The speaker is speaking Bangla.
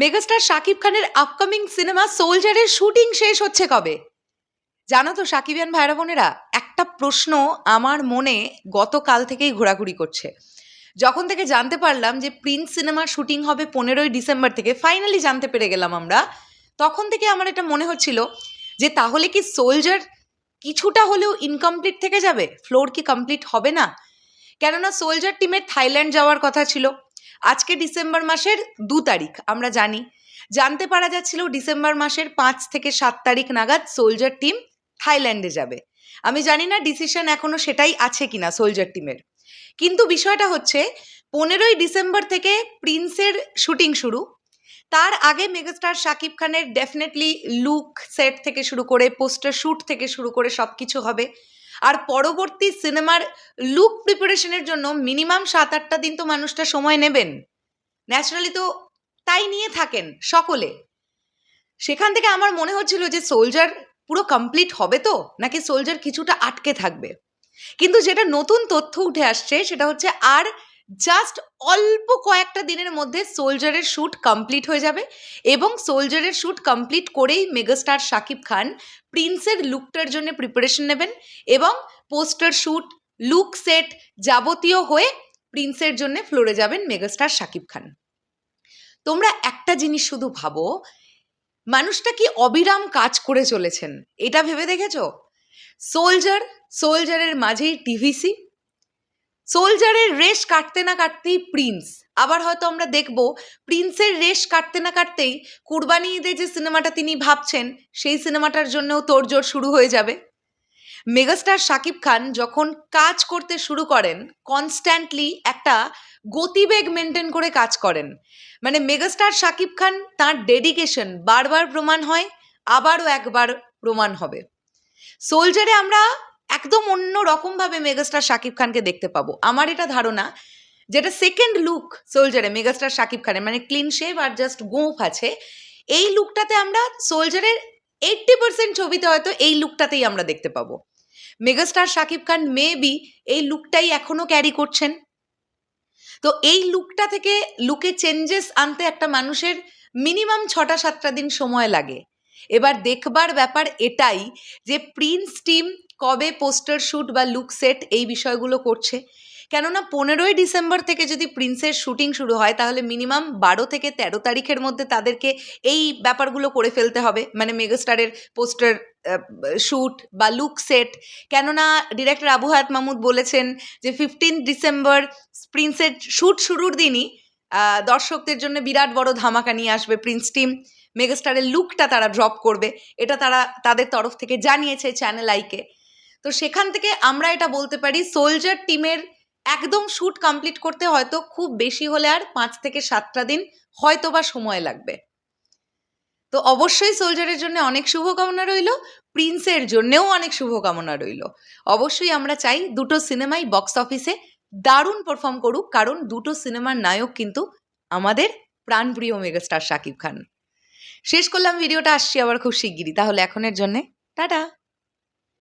মেগাস্টার শাকিব খানের আপকামিং সিনেমা সোলজারের শুটিং শেষ হচ্ছে কবে? জানো তো সাকিবিয়ান ভাইরা বোনেরা, একটা প্রশ্ন আমার মনে গতকাল থেকেই ঘোরাঘুরি করছে। যখন থেকে জানতে পারলাম যে প্রিন্স সিনেমার শুটিং হবে 15ই ডিসেম্বর থেকে, ফাইনালি জানতে পেরে গেলাম আমরা, তখন থেকে আমার এটা মনে হচ্ছিল যে তাহলে কি সোলজার কিছুটা হলেও ইনকমপ্লিট থেকে যাবে, ফ্লোর কি কমপ্লিট হবে না? কেননা সোলজার টিমের থাইল্যান্ড যাওয়ার কথা ছিল। আজকে ডিসেম্বর মাসের 2 তারিখ, আমরা জানতে পারা যাচ্ছিল ডিসেম্বর মাসের 5 থেকে 7 তারিখ নাগাদ সোলজার টিম থাইল্যান্ডে যাবে। আমি জানি না ডিসিশন এখনো সেটাই আছে কিনা সোলজার টিমের, কিন্তু বিষয়টা হচ্ছে 15ই ডিসেম্বর থেকে প্রিন্সের শুটিং শুরু। তার আগে মেগাস্টার শাকিব খানের ডেফিনেটলি লুক সেট থেকে শুরু করে পোস্টার শ্যুট থেকে শুরু করে সব কিছু হবে। আর পরবর্তী সিনেমার লুক প্রিপারেশনের জন্য মিনিমাম 7-8টা দিন তো মানুষটা সময় নেবেন, ন্যাচারালি তো তাই নিয়ে থাকেন সকলে। সেখান থেকে আমার মনে হচ্ছিল যে সোলজার পুরো কমপ্লিট হবে তো, নাকি সোলজার কিছুটা আটকে থাকবে। কিন্তু যেটা নতুন তথ্য উঠে আসছে সেটা হচ্ছে আর জাস্ট অল্প কয়েকটা দিনের মধ্যে সোলজারের শ্যুট কমপ্লিট হয়ে যাবে, এবং সোলজারের শ্যুট কমপ্লিট করেই মেগাস্টার শাকিব খান প্রিন্সের লুকটার জন্য প্রিপারেশন নেবেন, এবং পোস্টার শ্যুট লুক সেট যাবতীয় হয়ে প্রিন্সের জন্য ফ্লোরে যাবেন মেগাস্টার শাকিব খান। তোমরা একটা জিনিস শুধু ভাবো, মানুষটা কি অবিরাম কাজ করে চলেছেন, এটা ভেবে দেখেছো? সোলজারের মাঝেই টিভিসি, সোলজারের রেশ কাটতে না কাটতেই প্রিন্স, আবার হয়তো আমরা দেখব প্রিন্সের রেশ কাটতে না কাটতেই কুরবানি ঈদে যে সিনেমাটা তিনি ভাবছেন সেই সিনেমাটার জন্যও তোড়জোড় শুরু হয়ে যাবে। মেগাস্টার শাকিব খান যখন কাজ করতে শুরু করেন কনস্ট্যান্টলি একটা গতিবেগ মেনটেন করে কাজ করেন, মানে মেগাস্টার শাকিব খান তার ডেডিকেশন বারবার প্রমাণ হয়, আবারও একবার প্রমাণ হবে। সোলজারে আমরা একদম অন্য রকমভাবে মেগাস্টার শাকিব খানকে দেখতে পাবো। আমার এটা ধারণা, যেটা সেকেন্ড লুক সোলজারে মেগাস্টার শাকিব খানের, মানে ক্লিন শেভ আর জাস্ট গোঁফ আছে, এই লুকটাতে আমরা সোলজারের 80% ছবিতে হয়তো এই লুকটাতেই আমরা দেখতে পাবো। মেগাস্টার শাকিব খান মেবি এই লুকটাই এখনো ক্যারি করছেন। তো এই লুকটা থেকে লুকে চেঞ্জেস আনতে একটা মানুষের মিনিমাম 6-7টা দিন সময় লাগে। এবার দেখবার ব্যাপার এটাই যে প্রিন্স টিম কবে পোস্টার শ্যুট বা লুক সেট এই বিষয়গুলো করছে। কেননা 15ই ডিসেম্বর থেকে যদি প্রিন্সের শুটিং শুরু হয় তাহলে মিনিমাম 12 থেকে 13 তারিখের মধ্যে তাদেরকে এই ব্যাপারগুলো করে ফেলতে হবে, মানে মেগাস্টারের পোস্টার শ্যুট বা লুক সেট। কেননা ডিরেক্টর আবু হায়াত মাহমুদ বলেছেন যে 15 ডিসেম্বর প্রিন্সের শ্যুট শুরুর দিনই দর্শকদের জন্য বিরাট বড় ধামাকা নিয়ে আসবে প্রিন্স টিম, মেগাস্টারের লুকটা তারা ড্রপ করবে, এটা তারা তাদের তরফ থেকে জানিয়েছে চ্যানেল আইকে। তো সেখান থেকে আমরা এটা বলতে পারি সোলজার টিমের একদম শ্যুট কমপ্লিট করতে হয়তো খুব বেশি হলে আর 5 থেকে 7টা দিন হয়তো বা সময় লাগবে। তো অবশ্যই সোলজারের জন্য অনেক শুভকামনা রইল, প্রিন্সের জন্যেও অনেক শুভকামনা রইল। অবশ্যই আমরা চাই দুটো সিনেমাই বক্স অফিসে দারুণ পারফর্ম করুক, কারণ দুটো সিনেমার নায়ক কিন্তু আমাদের প্রাণপ্রিয় মেগাস্টার শাকিব খান। শেষ করলাম ভিডিওটা, আসছি আবার খুব শিগগিরই। তাহলে এখনের জন্যে টাটা।